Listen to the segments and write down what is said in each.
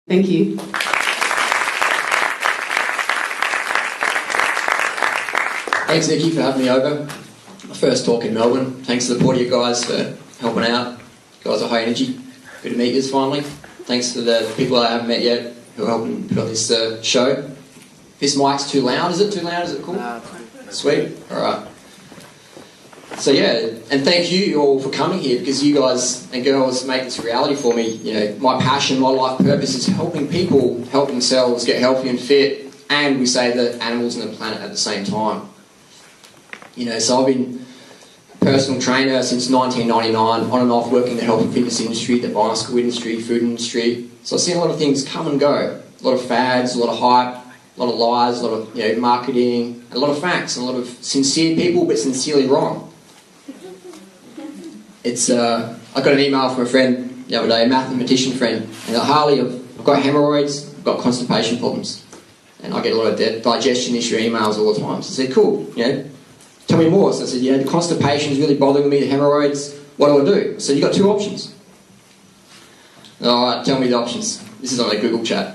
Thank you. Thanks, Nikki, for having me over. My first talk in Melbourne. Thanks to the Port of you guys for helping out. You guys are high energy. Good to meet you finally. Thanks to the people I haven't met yet who are helping put on this show. This mic's too loud. Is it too loud? Is it cool? Sweet. All right. So yeah, and thank you all for coming here, because you guys and girls make this a reality for me. You know, my passion, my life purpose is helping people help themselves get healthy and fit, and we save the animals and the planet at the same time. You know, so I've been a personal trainer since 1999, on and off, working in the health and fitness industry, the bicycle industry, food industry. So I've seen a lot of things come and go. A lot of fads, a lot of hype, a lot of lies, a lot of marketing, a lot of facts, and a lot of sincere people, but sincerely wrong. It's I got an email from a friend the other day, a mathematician friend, and Harley, I've got hemorrhoids, I've got constipation problems, and I get a lot of digestion issue emails all the time. So I said, cool, tell me more. So I said, the constipation is really bothering me, the hemorrhoids, what do I do? So you've got two options. Alright, tell me the options. This is on a Google chat.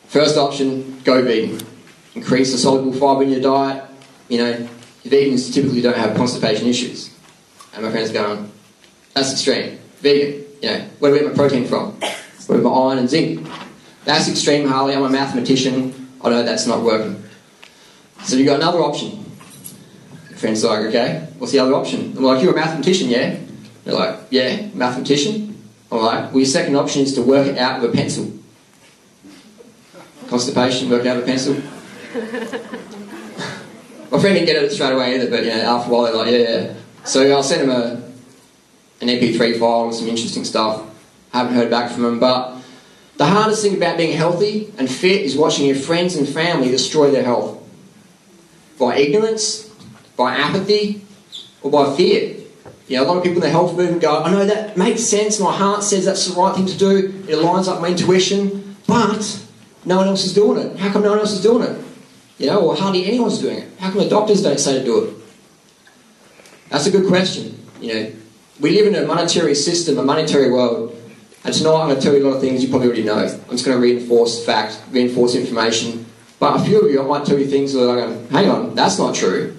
First option, go vegan. Increase the soluble fibre in your diet. Vegans typically don't have constipation issues. And my friend's going, that's extreme. Vegan, where do I get my protein from? Where do I get my iron and zinc? That's extreme, Harley. I'm a mathematician. I know that's not working. So you've got another option. My friend's like, okay, what's the other option? I'm like, you're a mathematician, yeah? They're like, yeah, mathematician. I'm like, well, your second option is to work it out with a pencil. Constipation, work it out with a pencil. My friend didn't get it straight away either, but after a while they're like, yeah. So I'll send him an MP3 file with some interesting stuff. Haven't heard back from him, but the hardest thing about being healthy and fit is watching your friends and family destroy their health. By ignorance, by apathy, or by fear. A lot of people in the health movement go, I know that makes sense, my heart says that's the right thing to do, it aligns up with my intuition, but no one else is doing it. How come no one else is doing it? Or hardly anyone's doing it. How come the doctors don't say to do it? That's a good question. We live in a monetary system, a monetary world, and tonight I'm going to tell you a lot of things you probably already know. I'm just going to reinforce fact, reinforce information, but a few of you, I might tell you things that are going, hang on, that's not true.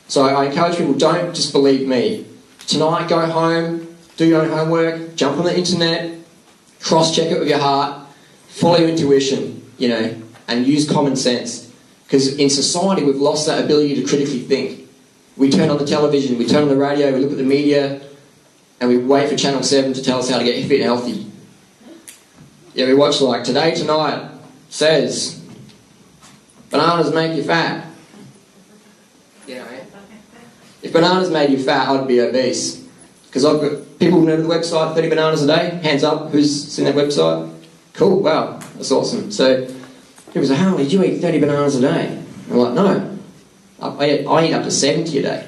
So I encourage people, don't just believe me. Tonight, go home, do your own homework, jump on the internet, cross-check it with your heart, follow your intuition, and use common sense. Because in society, we've lost that ability to critically think. We turn on the television, we turn on the radio, we look at the media, and we wait for Channel 7 to tell us how to get fit and healthy. We watch Today Tonight says, bananas make you fat. If bananas made you fat, I'd be obese. Because I've got people who know the website, 30 bananas a day. Hands up, who's seen that website? Cool, wow, that's awesome. So people say, Harley, do you eat 30 bananas a day? I'm like, no. I eat up to 70 a day.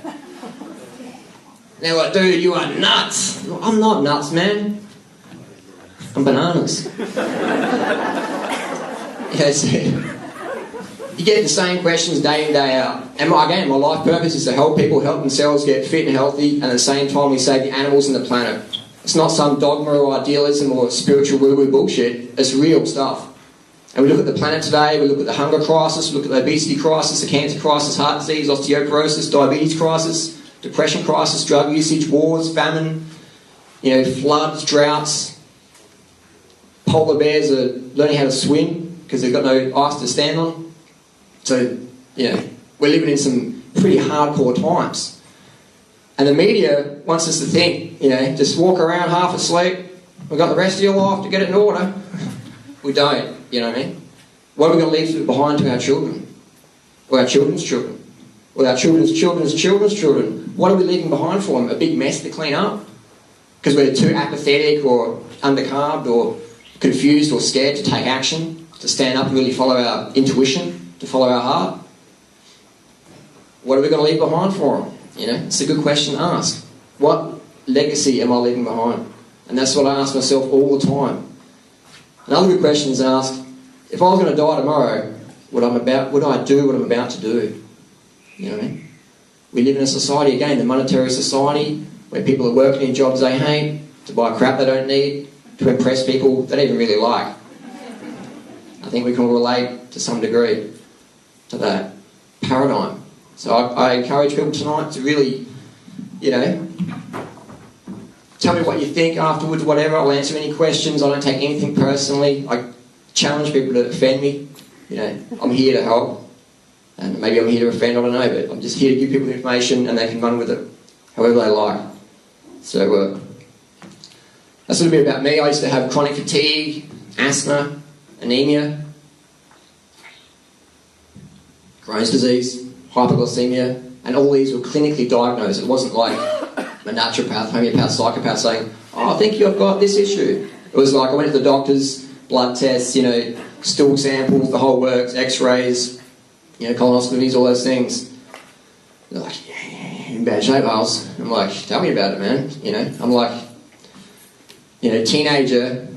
They're like, dude, you are nuts. I'm not nuts, man. I'm bananas. So you get the same questions day in, day out. And my life purpose is to help people help themselves get fit and healthy, and at the same time we save the animals and the planet. It's not some dogma or idealism or spiritual woo-woo bullshit. It's real stuff. And we look at the planet today, we look at the hunger crisis, we look at the obesity crisis, the cancer crisis, heart disease, osteoporosis, diabetes crisis, depression crisis, drug usage, wars, famine, floods, droughts. Polar bears are learning how to swim because they've got no ice to stand on. So, we're living in some pretty hardcore times. And the media wants us to think, just walk around half asleep, we've got the rest of your life to get it in order. We don't, you know what I mean? What are we going to leave behind to our children? Or our children's children? Or our children's children's children's children? What are we leaving behind for them? A big mess to clean up? Because we're too apathetic or undercarbed or confused or scared to take action, to stand up and really follow our intuition, to follow our heart? What are we going to leave behind for them? It's a good question to ask. What legacy am I leaving behind? And that's what I ask myself all the time. Another good question is asked, if I was going to die tomorrow, would I do what I'm about to do? You know what I mean? We live in a society, again, the monetary society, where people are working in jobs they hate, to buy crap they don't need, to impress people they don't even really like. I think we can relate to some degree to that paradigm. So I encourage people tonight to really, you know, tell me what you think afterwards, whatever. I'll answer any questions. I don't take anything personally. I challenge people to offend me. You know, I'm here to help. And maybe I'm here to offend, I don't know, but I'm just here to give people information and they can run with it however they like. So that's a little bit about me. I used to have chronic fatigue, asthma, anemia, Crohn's disease, hypoglycemia, and all these were clinically diagnosed. It wasn't like a naturopath, homeopath, psychopath saying, oh, I think you've got this issue. It was like I went to the doctors, blood tests, you know, stool samples, the whole works, x-rays, you know, colonoscopies, all those things. They're like, yeah, in bad shape, Hales. I'm like, tell me about it, man. You know, I'm like, you know, teenager,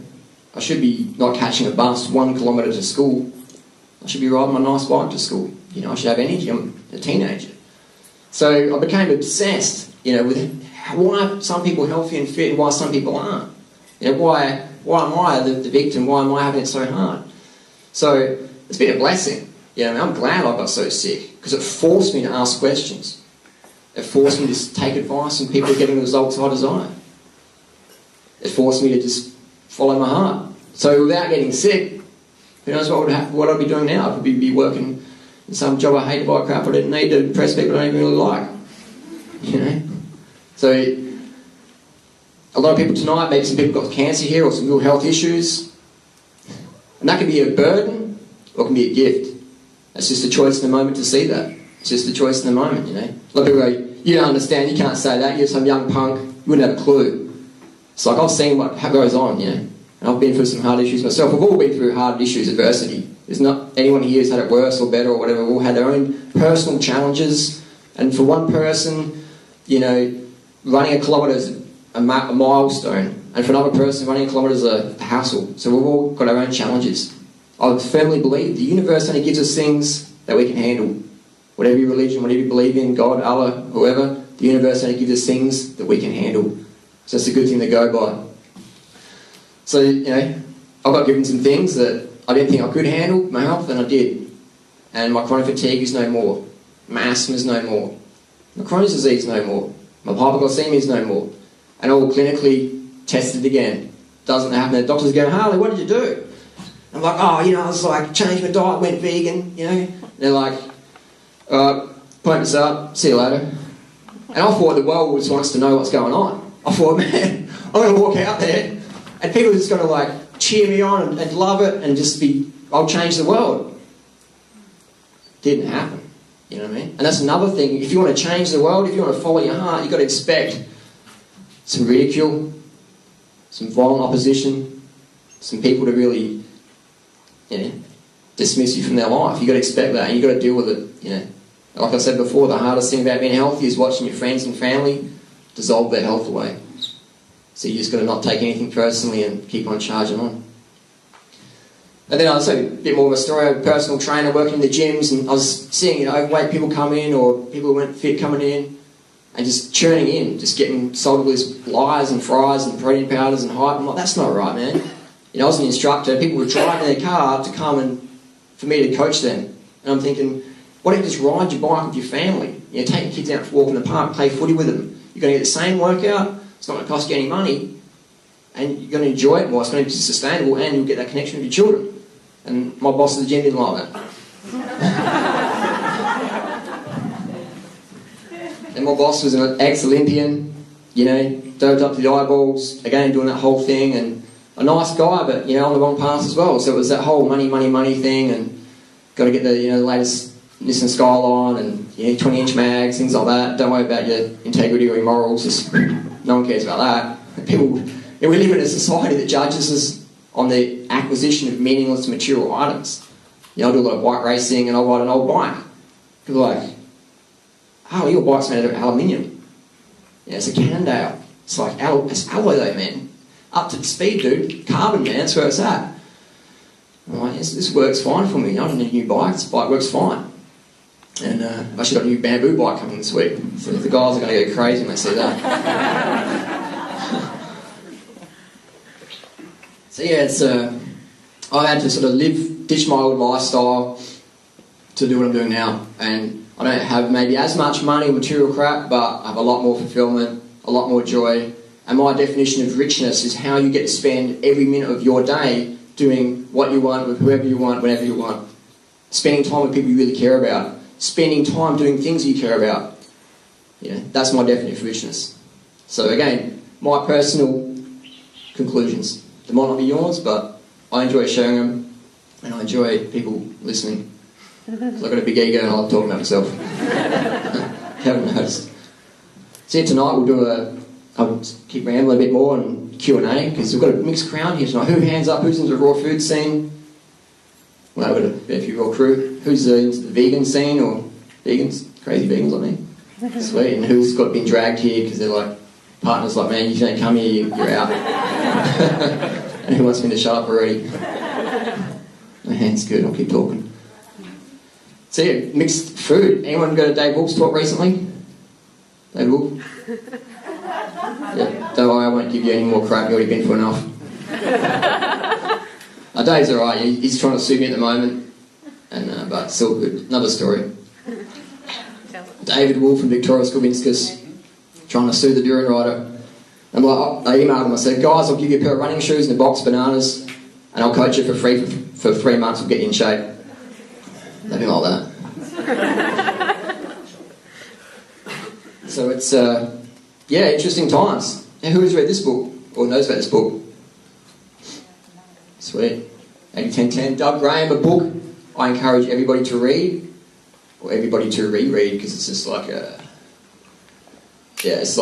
I should be not catching a bus 1 kilometre to school. I should be riding my nice bike to school. You know, I should have energy. I'm a teenager. So I became obsessed, you know, with why are some people healthy and fit and why some people aren't. You know, why am I the victim? Why am I having it so hard? So it's been a blessing. You know, I'm glad I got so sick because it forced me to ask questions. It forced me to take advice and people are getting the results I desire. It forced me to just follow my heart. So without getting sick, who knows what I'd be doing now? I could be working in some job I hated by crap I didn't need to impress people I don't even really like. You know? So a lot of people tonight, maybe some people got cancer here or some real health issues. And that can be a burden or it can be a gift. It's just a choice in the moment to see that. It's just a choice in the moment, you know. A lot of people go, you don't understand, you can't say that, you're some young punk, you wouldn't have a clue. It's like I've seen what goes on, you know. And I've been through some hard issues myself. We've all been through hard issues, adversity. There's not anyone here who's had it worse or better or whatever. We've all had their own personal challenges. And for one person, you know, running a kilometre is a milestone. And for another person, running a kilometre is a hassle. So we've all got our own challenges. I firmly believe the universe only gives us things that we can handle. Whatever your religion, whatever you believe in, God, Allah, whoever, the universe only gives us things that we can handle. So it's a good thing to go by. So, you know, I got given some things that I didn't think I could handle, my health, and I did. And my chronic fatigue is no more. My asthma is no more. My Crohn's disease is no more. My hypoglycemia is no more. And all clinically tested again. Doesn't happen. The doctors go, Harley, what did you do? I'm like, oh, you know, I was like, changed my diet, went vegan, you know. And they're like, point this up, see you later. And I thought the world just wants to know what's going on. I thought, man, I'm going to walk out there and people are just going to like cheer me on and love it and just be, I'll change the world. Didn't happen, you know what I mean? And that's another thing, if you want to change the world, if you want to follow your heart, you've got to expect some ridicule, some violent opposition, some people to really, you know, dismiss you from their life. You've got to expect that and you've got to deal with it, you know. Like I said before, the hardest thing about being healthy is watching your friends and family dissolve their health away. So you just got to not take anything personally and keep on charging on. And then I'll say a bit more of a story. I was a personal trainer working in the gyms and I was seeing, you know, overweight people come in or people who weren't fit coming in and just churning in, just getting sold all these lies and fries and protein powders and hype. I'm like, that's not right, man. You know, I was an instructor. People were driving their car to come and for me to coach them. And I'm thinking, why don't you just ride your bike with your family? You know, take your kids out for a walk in the park, play footy with them. You're going to get the same workout. It's not going to cost you any money. And you're going to enjoy it more. It's going to be sustainable and you'll get that connection with your children. And my boss at the gym didn't like that. And my boss was an ex-Olympian, you know, doped up to the eyeballs, again doing that whole thing, and a nice guy, but, you know, on the wrong path as well. So it was that whole money thing, and got to get the, you know, the latest Nissan Skyline and, you know, 20-inch mags, things like that. Don't worry about your integrity or your morals. Just, no one cares about that. People, you know, we live in a society that judges us on the acquisition of meaningless material items. You know, I do a lot of bike racing and I ride an old bike. People are like, oh, your bike's made of aluminium. Yeah, it's a Cannondale. It's like, it's alloy though, man. Up to speed, dude. Carbon, man, that's where it's at. I'm like, yes, this works fine for me. I don't need a new bike. This bike works fine. And I've actually got a new bamboo bike coming this week. So the guys are going to go crazy when they see that. So yeah, it's I've had to sort of ditch my old lifestyle to do what I'm doing now. And I don't have maybe as much money or material crap, but I have a lot more fulfillment, a lot more joy. And my definition of richness is how you get to spend every minute of your day doing what you want, with whoever you want, whenever you want. Spending time with people you really care about. Spending time doing things you care about. That's my definition of richness. So again, my personal conclusions. They might not be yours, but I enjoy sharing them, and I enjoy people listening. I've got a big ego and I love talking about myself. Haven't noticed. See, tonight we'll do I'll keep rambling a bit more and Q&A, because we've got a mixed crowd here tonight. Who hands up? Who's into the raw food scene? Well, I've got a fair few raw crew. Who's into the vegan scene, or vegans? Crazy vegans like me. Sweet. And who's been dragged here because they're like partners like, man, you don't come here, you're out. And who wants me to shut up already? My hand's good, I'll keep talking. So yeah, mixed food. Anyone go to Dave Wolf's talk recently? Dave Wolf? Yeah, don't worry, I won't give you any more crap, you've already been for enough. Dave's alright, he's trying to sue me at the moment, but still good. Another story. David Wolf from Victoria Skovinskas trying to sue the Durianrider. And I emailed him, I said, guys, I'll give you a pair of running shoes and a box of bananas, and I'll coach you for free for 3 months, we'll get you in shape. Nothing like that. So it's, interesting times. Now, who has read this book, or knows about this book? Sweet. 80-10-10. Doug Graham, a book I encourage everybody to read, or everybody to reread, because it's just like it's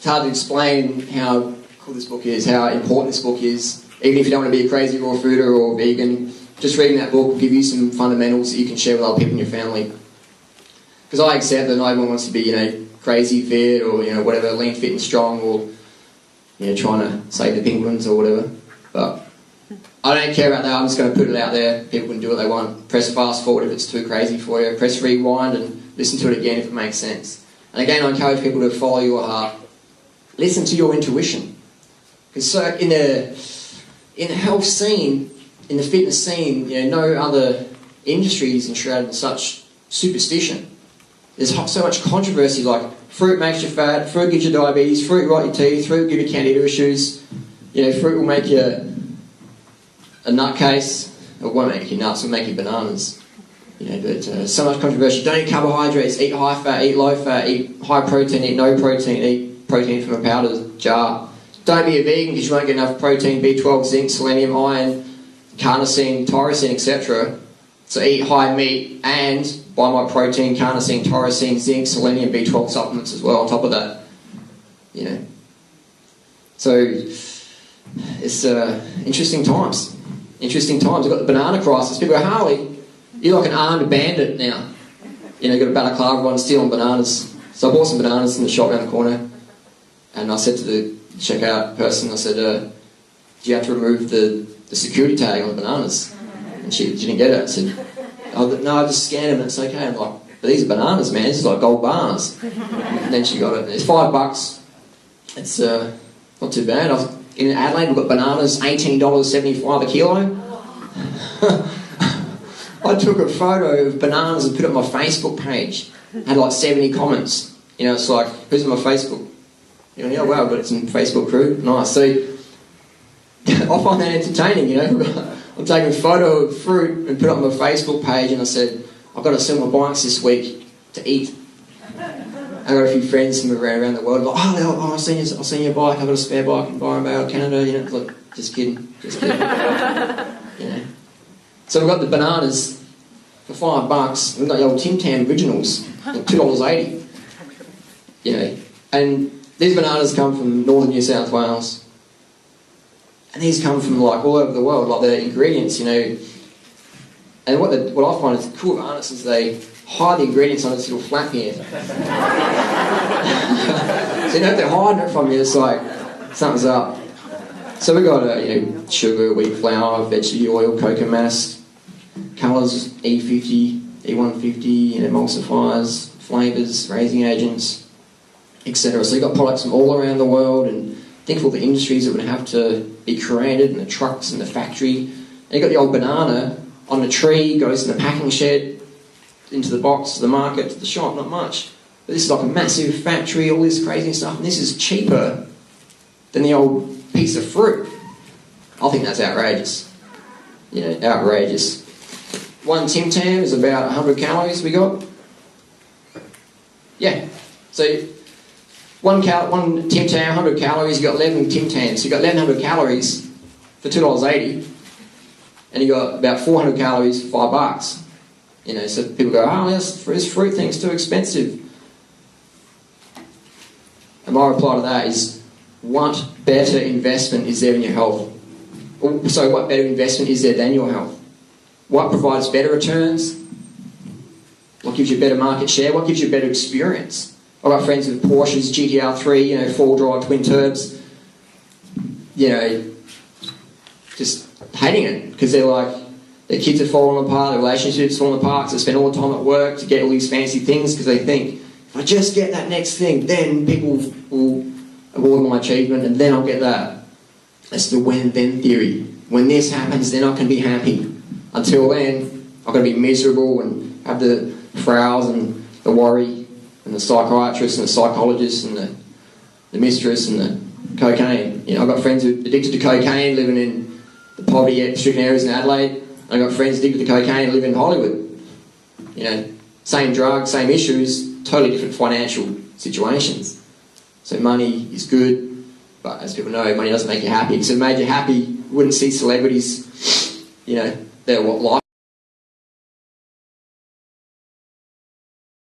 hard to explain how cool this book is, how important this book is. Even if you don't want to be a crazy raw fooder or vegan, just reading that book will give you some fundamentals that you can share with other people in your family. Because I accept that not everyone wants to be, crazy fit, or, whatever, lean, fit and strong, or, trying to save the penguins or whatever. But I don't care about that, I'm just going to put it out there. People can do what they want. Press fast forward if it's too crazy for you. Press rewind and listen to it again if it makes sense. And again, I encourage people to follow your heart. Listen to your intuition. Because in the health scene, in the fitness scene, no other industry is enshrouded in such superstition. There's so much controversy, like fruit makes you fat, fruit gives you diabetes, fruit will rot your teeth, fruit will give you candida issues, fruit will make you a nutcase. It won't make you nuts, it'll make you bananas. But so much controversy. Don't eat carbohydrates, eat high fat, eat low fat, eat high protein, eat no protein, eat protein from a powder jar. Don't be a vegan because you won't get enough protein, B12, zinc, selenium, iron, carnosine, tyrosine, etc. So eat high meat and buy my protein, carnosine, tyrosine, zinc, selenium, B12 supplements as well on top of that. So it's interesting times. Interesting times. We've got the banana crisis. People go, Harley, you're like an armed bandit now. Got a balaclava on stealing bananas. So I bought some bananas in the shop around the corner, and I said to the checkout person, I said, do you have to remove the security tag on the bananas? And she didn't get it. I said, no, I just scanned them and it's okay. I'm like, but these are bananas, man. This is like gold bars. And then she got it. It's $5. It's not too bad. In Adelaide, we've got bananas, $18.75 a kilo. I took a photo of bananas and put it on my Facebook page. Had like 70 comments. It's like, who's on my Facebook? Oh wow, I've got some Facebook crew. Nice. So I find that entertaining, I'm taking a photo of fruit and put it on my Facebook page, and I said, I've got to sell my bikes this week to eat. I got a few friends from around the world, like, I've seen your bike, I've got a spare bike in Byron Bay, Canada, like, just kidding. So we've got the bananas for $5, we've got the old Tim Tam originals, like $2.80. And these bananas come from northern New South Wales. And these come from like all over the world, like the ingredients, And what I find is cool about bananas is they hide the ingredients on this little flap here. So if they're hiding it from you, it's like something's up. So we've got sugar, wheat flour, vegetable oil, cocoa mass, colours, E50, E150, emulsifiers, flavours, raising agents, etc. So you've got products from all around the world, and Think of all the industries that would have to be created, and the trucks and the factory. And you've got the old banana on the tree, goes in the packing shed, into the box, to the market, to the shop, not much. But this is like a massive factory, all this crazy stuff, and this is cheaper than the old piece of fruit. I think that's outrageous. You know, outrageous. One Tim Tam is about 100 calories we got. Yeah. So one Tim Tam, 100 calories, you got 11 Tim Tams. So you got 1,100 calories for $2.80, and you got about 400 calories for $5. You know, so people go, oh, this fruit thing's too expensive. And my reply to that is, what better investment is there in your health? So what better investment is there than your health? What provides better returns? What gives you better market share? What gives you better experience? I've got friends with Porsches, GTR 3, you know, 4-drive twin turbs, you know, just hating it because they're like, their kids are falling apart, their relationships falling apart, so they spend all the time at work to get all these fancy things because they think, if I just get that next thing, then people will award my achievement and then I'll get that. That's the when-then theory. When this happens, then I can be happy. Until then, I've got to be miserable and have the frowns and the worry and the psychiatrist and the psychologist and the mistress and the cocaine. You know, I've got friends who are addicted to cocaine living in the poverty-stricken areas in Adelaide. I've got friends addicted to cocaine living in Hollywood. You know, same drug, same issues, totally different financial situations. So money is good, but as people know, money doesn't make you happy. Because if it made you happy, you wouldn't see celebrities, you know, they're what life.